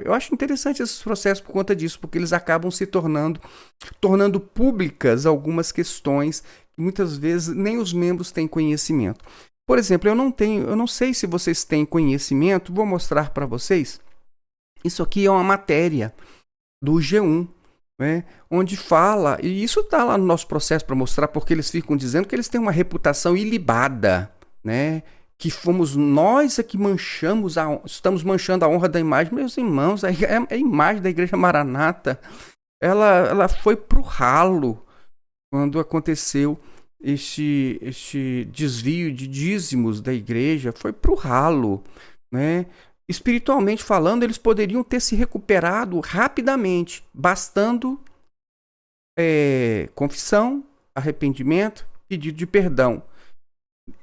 Eu acho interessante esses processos por conta disso, porque eles acabam se tornando públicas algumas questões que muitas vezes nem os membros têm conhecimento. Por exemplo, eu não sei se vocês têm conhecimento, vou mostrar para vocês. Isso aqui é uma matéria do G1, né, onde fala, e isso está lá no nosso processo para mostrar, porque eles ficam dizendo que eles têm uma reputação ilibada, né, que fomos nós que estamos manchando a honra da imagem. Meus irmãos, a imagem da Igreja Maranata, ela foi pro ralo quando aconteceu este desvio de dízimos da igreja, foi pro ralo, né? Espiritualmente falando, eles poderiam ter se recuperado rapidamente, bastando confissão, arrependimento, pedido de perdão.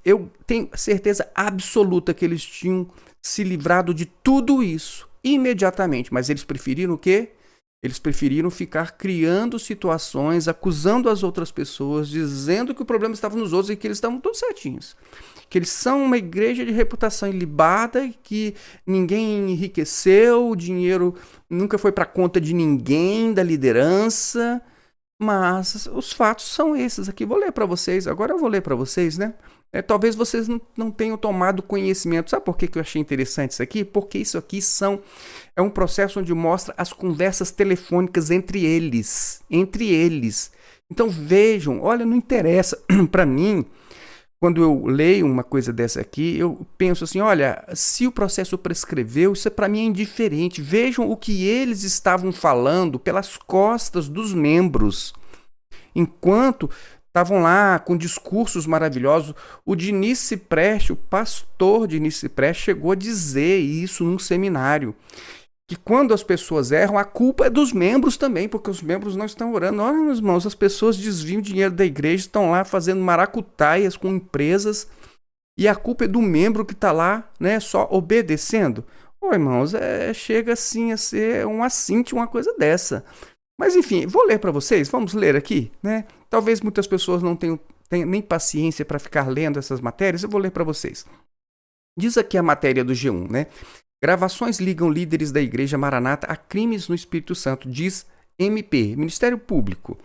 Eu tenho certeza absoluta que eles tinham se livrado de tudo isso imediatamente, mas eles preferiram o quê? Eles preferiram ficar criando situações, acusando as outras pessoas, dizendo que o problema estava nos outros e que eles estavam todos certinhos. Que eles são uma igreja de reputação ilibada, que ninguém enriqueceu, o dinheiro nunca foi para conta de ninguém, da liderança. Mas os fatos são esses aqui. Vou ler para vocês. Agora eu vou ler para vocês, né? Talvez vocês não tenham tomado conhecimento. Sabe por que eu achei interessante isso aqui? Porque isso aqui é um processo onde mostra as conversas telefônicas entre eles. Entre eles. Então vejam, olha, não interessa para mim. Quando eu leio uma coisa dessa aqui, eu penso assim, olha, se o processo prescreveu, isso para mim é indiferente. Vejam o que eles estavam falando pelas costas dos membros. Enquanto estavam lá com discursos maravilhosos, o Diniz Cipreste, o pastor Diniz Cipreste, chegou a dizer isso num seminário. Que quando as pessoas erram, a culpa é dos membros também, porque os membros não estão orando. Olha, meus irmãos, as pessoas desviam dinheiro da igreja, estão lá fazendo maracutaias com empresas, e a culpa é do membro que está lá, né, só obedecendo. Ô, irmãos, chega assim a ser um assinte, uma coisa dessa. Mas enfim, vou ler para vocês, vamos ler aqui, né? Talvez muitas pessoas não tenham nem paciência para ficar lendo essas matérias, eu vou ler para vocês. Diz aqui a matéria do G1, né? Gravações ligam líderes da Igreja Maranata a crimes no Espírito Santo, diz MP, Ministério Público.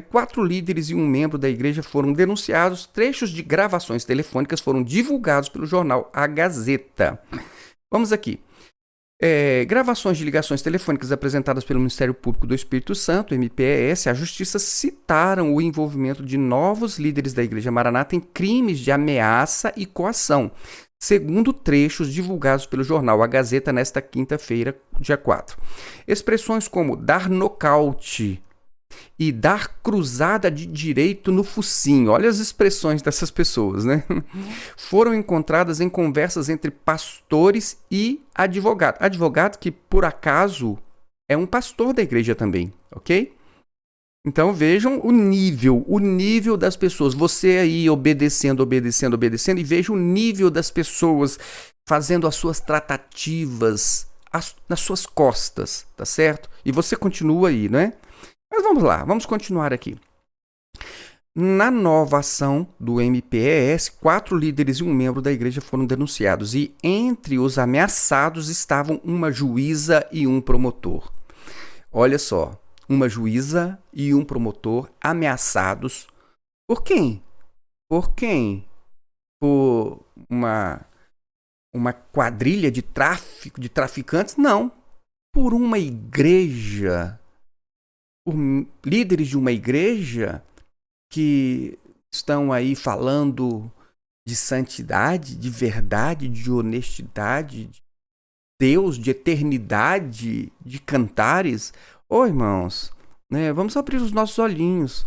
4 líderes e um membro da igreja foram denunciados. Trechos de gravações telefônicas foram divulgados pelo jornal A Gazeta. Vamos aqui. Gravações de ligações telefônicas apresentadas pelo Ministério Público do Espírito Santo, MPES, a Justiça citaram o envolvimento de novos líderes da Igreja Maranata em crimes de ameaça e coação, segundo trechos divulgados pelo jornal A Gazeta nesta quinta-feira, dia 4. Expressões como dar nocaute e dar cruzada de direito no focinho, olha as expressões dessas pessoas, né? Foram encontradas em conversas entre pastores e advogado. Advogado que, por acaso, é um pastor da igreja também, ok? Então vejam o nível das pessoas. Você aí obedecendo, e veja o nível das pessoas fazendo as suas tratativas nas suas costas, tá certo? E você continua aí, né? Mas vamos lá, vamos continuar aqui. Na nova ação do MPES, 4 líderes e um membro da igreja foram denunciados e entre os ameaçados estavam uma juíza e um promotor. Olha só. Uma juíza e um promotor ameaçados. Por quem? Por quem? Por uma quadrilha de tráfico, de traficantes? Não. Por uma igreja. Por líderes de uma igreja que estão aí falando de santidade, de verdade, de honestidade, de Deus, de eternidade, de cantares. Ô, irmãos, né, vamos abrir os nossos olhinhos.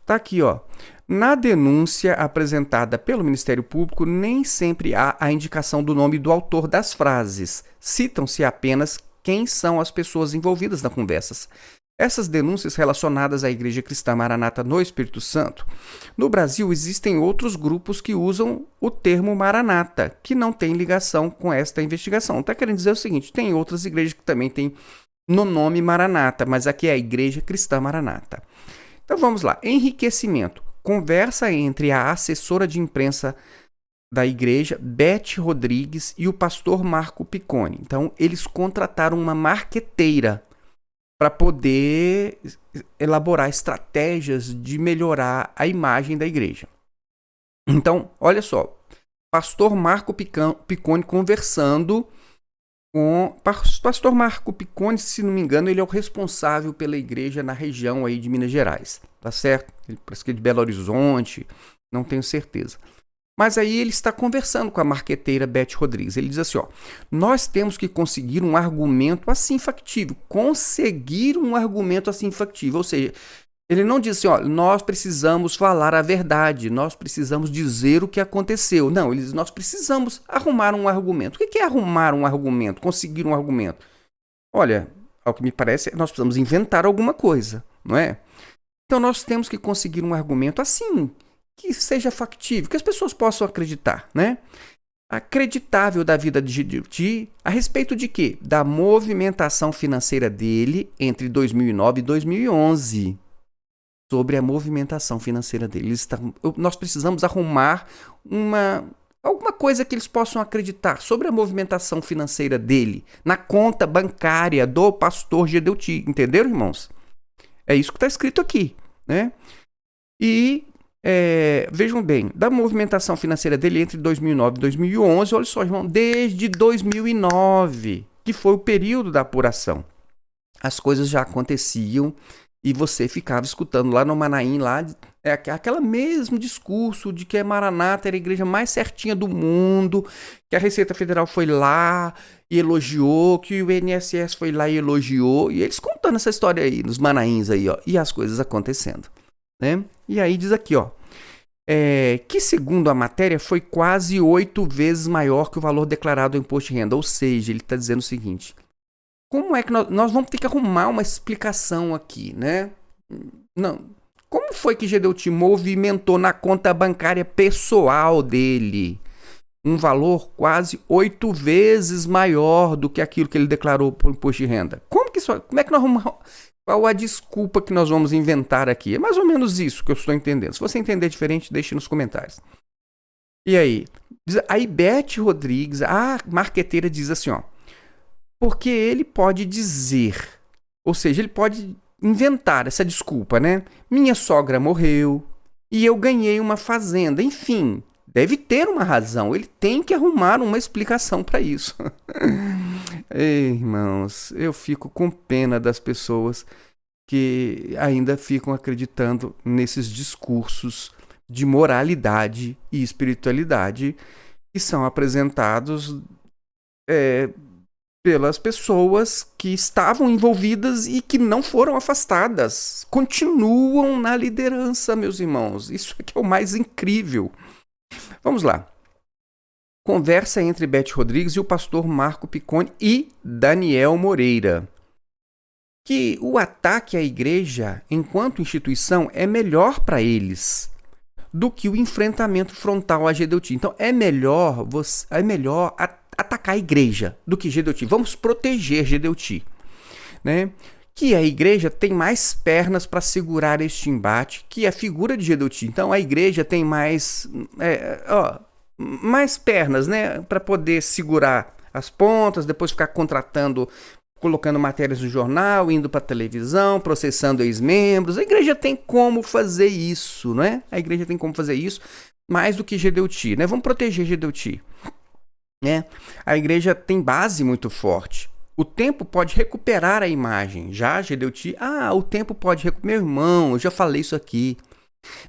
Tá aqui, ó. Na denúncia apresentada pelo Ministério Público, nem sempre há a indicação do nome do autor das frases. Citam-se apenas quem são as pessoas envolvidas nas conversas. Essas denúncias relacionadas à Igreja Cristã Maranata no Espírito Santo. No Brasil, existem outros grupos que usam o termo Maranata, que não tem ligação com esta investigação. Está querendo dizer o seguinte, tem outras igrejas que também têm no nome Maranata, mas aqui é a Igreja Cristã Maranata. Então vamos lá. Enriquecimento. Conversa entre a assessora de imprensa da igreja, Beth Rodrigues e o pastor Marco Piccone. Então, eles contrataram uma marqueteira para poder elaborar estratégias de melhorar a imagem da igreja. Então, olha só, pastor Marco Piccone conversando com... Pastor Marco Piccone, se não me engano, ele é o responsável pela igreja na região aí de Minas Gerais, tá certo? Ele parece que é de Belo Horizonte, não tenho certeza. Mas aí ele está conversando com a marqueteira Beth Rodrigues. Ele diz assim, ó, nós temos que conseguir um argumento assim factível. Conseguir um argumento assim factível. Ou seja, ele não diz assim, ó, nós precisamos falar a verdade, nós precisamos dizer o que aconteceu. Não, ele diz, nós precisamos arrumar um argumento. O que é arrumar um argumento? Conseguir um argumento? Olha, ao que me parece, nós precisamos inventar alguma coisa, não é? Então nós temos que conseguir um argumento assim, que seja factível, que as pessoas possam acreditar, né? Acreditável da vida de GDT, a respeito de quê? Da movimentação financeira dele entre 2009 e 2011. Sobre a movimentação financeira dele. Nós precisamos arrumar alguma coisa que eles possam acreditar sobre a movimentação financeira dele na conta bancária do pastor GDT. Entenderam, irmãos? É isso que está escrito aqui, né? E vejam bem, da movimentação financeira dele entre 2009 e 2011, olha só, irmão, desde 2009, que foi o período da apuração. As coisas já aconteciam e você ficava escutando lá no Manaim, lá, aquele mesmo discurso de que a Maranata era a igreja mais certinha do mundo, que a Receita Federal foi lá e elogiou, que o INSS foi lá e elogiou, e eles contando essa história aí, nos Manaíns aí, ó, e as coisas acontecendo. Né? E aí diz aqui, ó, que segundo a matéria foi quase 8 vezes maior que o valor declarado do imposto de renda. Ou seja, ele está dizendo o seguinte, como é que nós vamos ter que arrumar uma explicação aqui, né? Não. Como foi que GDT movimentou na conta bancária pessoal dele um valor quase 8 vezes maior do que aquilo que ele declarou para o imposto de renda? Como é que nós vamos... Qual a desculpa que nós vamos inventar aqui? É mais ou menos isso que eu estou entendendo. Se você entender diferente, deixe nos comentários. E aí? Aí Beth Rodrigues, a marqueteira, diz assim, ó. Porque ele pode dizer, ou seja, ele pode inventar essa desculpa, né? Minha sogra morreu e eu ganhei uma fazenda. Enfim, deve ter uma razão. Ele tem que arrumar uma explicação para isso. Ei, irmãos, eu fico com pena das pessoas que ainda ficam acreditando nesses discursos de moralidade e espiritualidade que são apresentados pelas pessoas que estavam envolvidas e que não foram afastadas. Continuam na liderança, meus irmãos. Isso é que é o mais incrível. Vamos lá. Conversa entre Beth Rodrigues e o pastor Marco Piccone e Daniel Moreira. Que o ataque à igreja, enquanto instituição, é melhor para eles do que o enfrentamento frontal à GDT. Então, é melhor atacar a igreja do que GDT. Vamos proteger GDT, né? Que a igreja tem mais pernas para segurar este embate que a figura de GDT. Então, a igreja tem mais pernas, né, para poder segurar as pontas, depois ficar contratando, colocando matérias no jornal, indo para a televisão, processando ex-membros. A igreja tem como fazer isso, né? A igreja tem como fazer isso mais do que GDT, né? Vamos proteger GDT, né? A igreja tem base muito forte. O tempo pode recuperar a imagem. Já GDT, o tempo pode recuperar. Meu irmão, eu já falei isso aqui.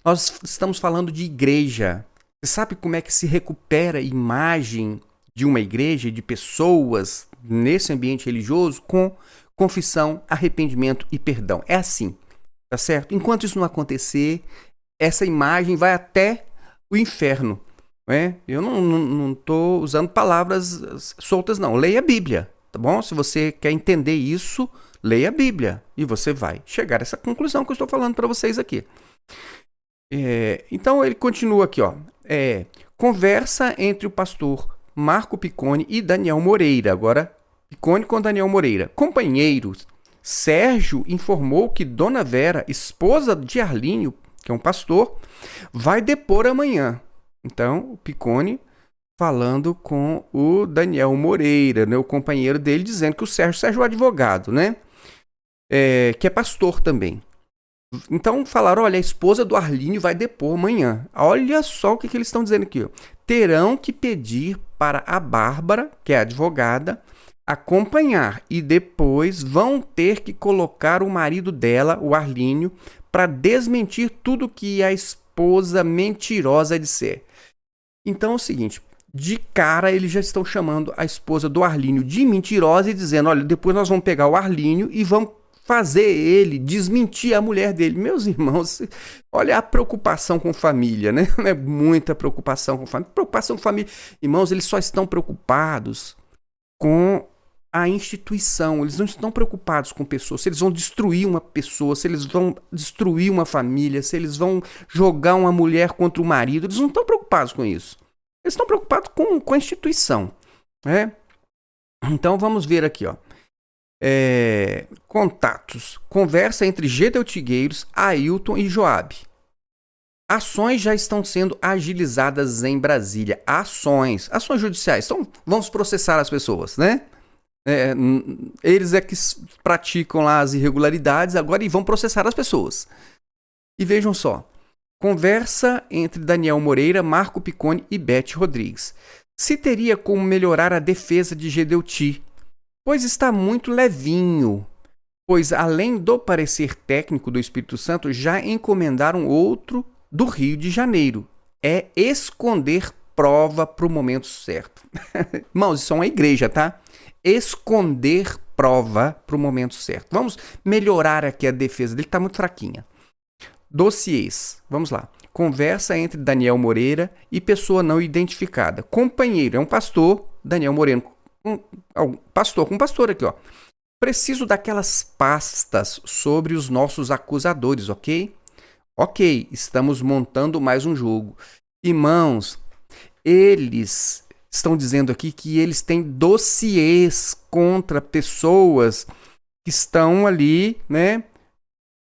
Nós estamos falando de igreja. Você sabe como é que se recupera a imagem de uma igreja, de pessoas nesse ambiente religioso? Com confissão, arrependimento e perdão. É assim, tá certo? Enquanto isso não acontecer, essa imagem vai até o inferno. Né? Eu não estou usando palavras soltas, não. Leia a Bíblia, tá bom? Se você quer entender isso, leia a Bíblia e você vai chegar a essa conclusão que eu estou falando para vocês aqui. Então ele continua aqui, ó. Conversa entre o pastor Marco Piccone e Daniel Moreira. Agora, Piccone com Daniel Moreira. Companheiros, Sérgio informou que Dona Vera, esposa de Arlínio, que é um pastor, vai depor amanhã. Então, o Piccone falando com o Daniel Moreira, né, o companheiro dele, dizendo que o Sérgio é o advogado, né? Que é pastor também. Então falaram, olha, a esposa do Arlínio vai depor amanhã. Olha só o que eles estão dizendo aqui. Ó. Terão que pedir para a Bárbara, que é a advogada, acompanhar e depois vão ter que colocar o marido dela, o Arlínio, para desmentir tudo que a esposa mentirosa disser. Então é o seguinte, de cara eles já estão chamando a esposa do Arlínio de mentirosa e dizendo, olha, depois nós vamos pegar o Arlínio e vamos fazer ele desmentir a mulher dele. Meus irmãos, olha a preocupação com família, né? É muita preocupação com família. Preocupação com família. Irmãos, eles só estão preocupados com a instituição. Eles não estão preocupados com pessoas. Se eles vão destruir uma pessoa, se eles vão destruir uma família, se eles vão jogar uma mulher contra o marido, eles não estão preocupados com isso. Eles estão preocupados com a instituição, né? Então vamos ver aqui, ó. Contatos. Conversa entre Gedeutigueiros, Ailton e Joabe. Ações já estão sendo agilizadas em Brasília. Ações judiciais. Então, vamos processar as pessoas, né? Eles é que praticam lá as irregularidades agora e vão processar as pessoas. E vejam só. Conversa entre Daniel Moreira, Marco Picconi e Beth Rodrigues. Se teria como melhorar a defesa de Gedeuti, pois está muito levinho, pois além do parecer técnico do Espírito Santo, já encomendaram outro do Rio de Janeiro. É esconder prova para o momento certo. Irmãos, isso é uma igreja, tá? Esconder prova para o momento certo. Vamos melhorar aqui a defesa dele, está muito fraquinha. Dossiês, vamos lá. Conversa entre Daniel Moreira e pessoa não identificada. Companheiro, é um pastor, Daniel Moreira, um pastor aqui, ó. Preciso daquelas pastas sobre os nossos acusadores, ok? Ok, estamos montando mais um jogo. Irmãos, eles estão dizendo aqui que eles têm dossiês contra pessoas que estão ali, né?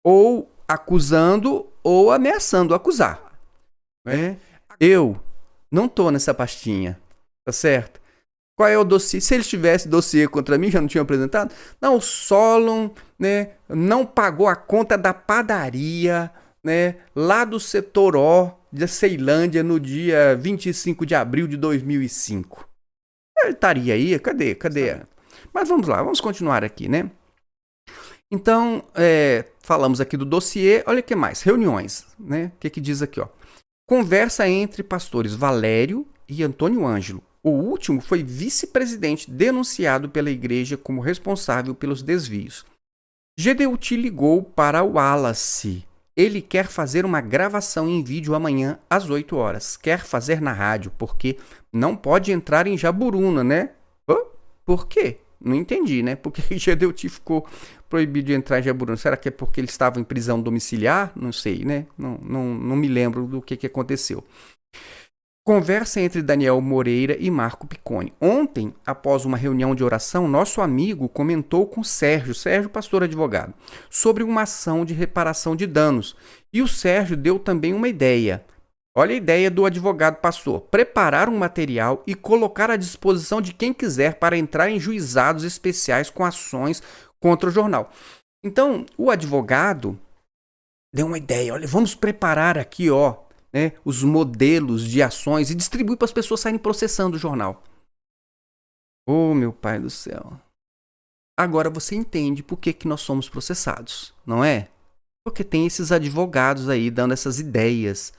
Ou acusando ou ameaçando acusar. Né? Eu não tô nessa pastinha, tá certo? Qual é o dossiê? Se eles tivessem dossiê contra mim, já não tinham apresentado? Não, o Solon, né, não pagou a conta da padaria, né, lá do setor O, da Ceilândia, no dia 25 de abril de 2005. Ele estaria aí? Cadê? Mas vamos lá, vamos continuar aqui, né? Então, falamos aqui do dossiê. Olha o que mais. Reuniões, né? O que diz aqui, ó? Conversa entre pastores Valério e Antônio Ângelo. O último foi vice-presidente denunciado pela igreja como responsável pelos desvios. Gedeuti ligou para o Wallace. Ele quer fazer uma gravação em vídeo amanhã às 8 horas. Quer fazer na rádio, porque não pode entrar em Jaburuna, né? Por quê? Não entendi, né? Por que Gedeuti ficou proibido de entrar em Jaburuna? Será que é porque ele estava em prisão domiciliar? Não sei, né? Não me lembro do que aconteceu. Conversa entre Daniel Moreira e Marco Picconi. Ontem, após uma reunião de oração, nosso amigo comentou com Sérgio, pastor advogado, sobre uma ação de reparação de danos. E o Sérgio deu também uma ideia. Olha a ideia do advogado pastor. Preparar um material e colocar à disposição de quem quiser para entrar em juizados especiais com ações contra o jornal. Então, o advogado deu uma ideia. Olha, vamos preparar aqui, ó, né, os modelos de ações e distribuir para as pessoas saírem processando o jornal. Oh, meu pai do céu. Agora você entende por que nós somos processados, não é? Porque tem esses advogados aí dando essas ideias,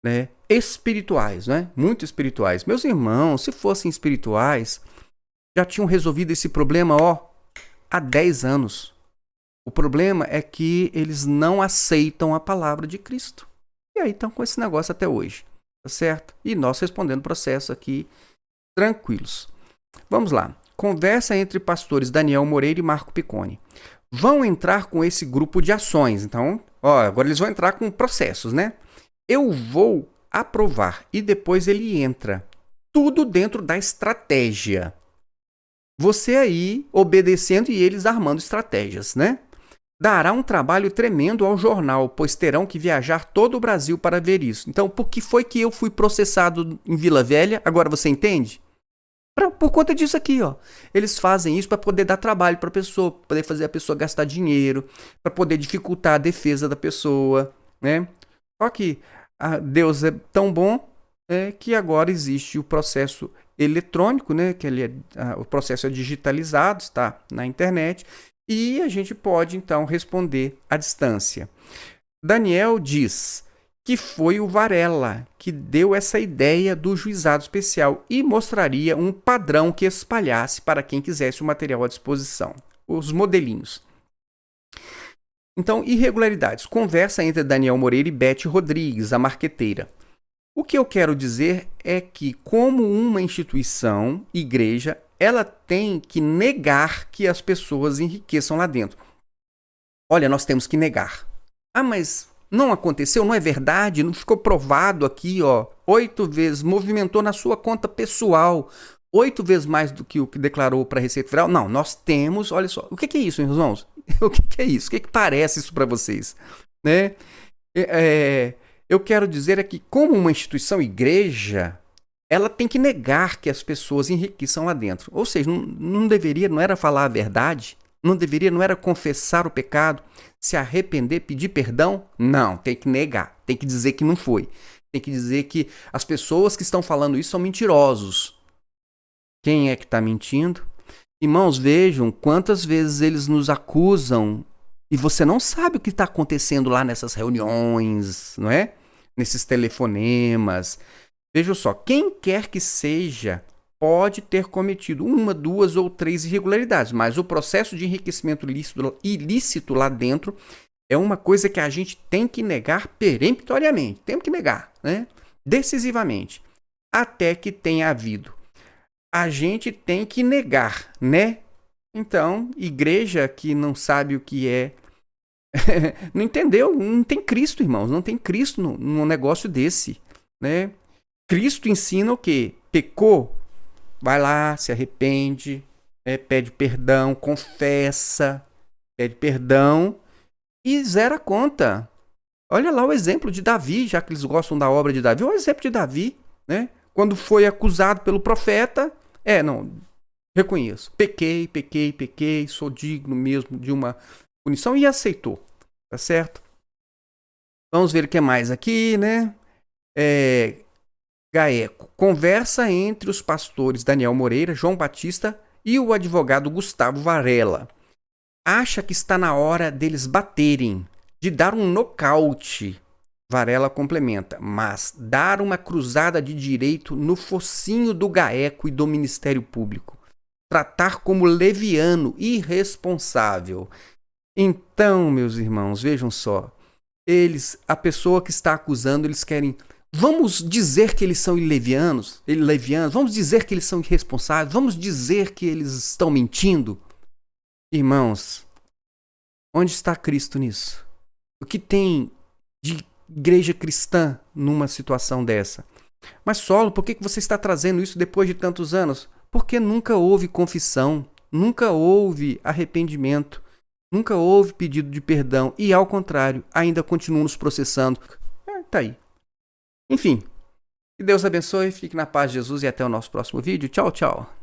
né, espirituais, né? Muito espirituais. Meus irmãos, se fossem espirituais, já tinham resolvido esse problema, ó, há 10 anos. O problema é que eles não aceitam a palavra de Cristo. E aí estão com esse negócio até hoje, tá certo? E nós respondendo o processo aqui, tranquilos. Vamos lá. Conversa entre pastores Daniel Moreira e Marco Picconi. Vão entrar com esse grupo de ações. Então, ó, agora eles vão entrar com processos, né? Eu vou aprovar e depois ele entra. Tudo dentro da estratégia. Você aí obedecendo e eles armando estratégias, né? Dará um trabalho tremendo ao jornal, pois terão que viajar todo o Brasil para ver isso. Então, por que foi que eu fui processado em Vila Velha? Agora você entende? Por conta disso aqui, ó. Eles fazem isso para poder dar trabalho para a pessoa, poder fazer a pessoa gastar dinheiro, para poder dificultar a defesa da pessoa, né? Só que Deus é tão bom que agora existe o processo eletrônico, né? Que o processo é digitalizado, está na internet, e a gente pode então responder à distância. Daniel diz que foi o Varela que deu essa ideia do juizado especial e mostraria um padrão que espalhasse para quem quisesse o material à disposição, os modelinhos. Então, irregularidades. Conversa entre Daniel Moreira e Beth Rodrigues, a marqueteira. O que eu quero dizer é que, como uma instituição, igreja, ela tem que negar que as pessoas enriqueçam lá dentro. Olha, nós temos que negar. Ah, mas não aconteceu, não é verdade, não ficou provado aqui, ó, 8 vezes, movimentou na sua conta pessoal, 8 vezes mais do que o que declarou para a Receita Federal. Não, nós temos, olha só, o que é isso, meus irmãos? O que é isso? O que parece isso para vocês? Né? Eu quero dizer é que, como uma instituição igreja, ela tem que negar que as pessoas enriqueçam lá dentro. Ou seja, não deveria, não era falar a verdade, não era confessar o pecado, se arrepender, pedir perdão? Não, tem que negar, tem que dizer que não foi. Tem que dizer que as pessoas que estão falando isso são mentirosos. Quem é que está mentindo? Irmãos, vejam quantas vezes eles nos acusam e você não sabe o que está acontecendo lá nessas reuniões, não é? Nesses telefonemas. Vejam só, quem quer que seja pode ter cometido 1, 2 ou 3 irregularidades, mas o processo de enriquecimento ilícito lá dentro é uma coisa que a gente tem que negar peremptoriamente, temos que negar, né? Decisivamente, até que tenha havido. A gente tem que negar, né? Então, igreja que não sabe o que é, não entendeu, não tem Cristo, irmãos, não tem Cristo num negócio desse, né? Cristo ensina o quê? Pecou? Vai lá, se arrepende, pede perdão, confessa, pede perdão e zera a conta. Olha lá o exemplo de Davi, já que eles gostam da obra de Davi, o exemplo de Davi, né? Quando foi acusado pelo profeta, reconheço, pequei, sou digno mesmo de uma punição e aceitou, tá certo? Vamos ver o que mais aqui, né? Gaeco, conversa entre os pastores Daniel Moreira, João Batista e o advogado Gustavo Varela. Acha que está na hora deles baterem, de dar um nocaute. Varela complementa, mas dar uma cruzada de direito no focinho do Gaeco e do Ministério Público. Tratar como leviano, irresponsável. Então, meus irmãos, vejam só. A pessoa que está acusando, eles querem... Vamos dizer que eles são levianos, vamos dizer que eles são irresponsáveis, vamos dizer que eles estão mentindo. Irmãos, onde está Cristo nisso? O que tem de igreja cristã numa situação dessa? Mas Saulo, por que você está trazendo isso depois de tantos anos? Porque nunca houve confissão, nunca houve arrependimento, nunca houve pedido de perdão e, ao contrário, ainda continuam nos processando. Tá aí. Enfim, que Deus abençoe, fique na paz de Jesus e até o nosso próximo vídeo. Tchau, tchau.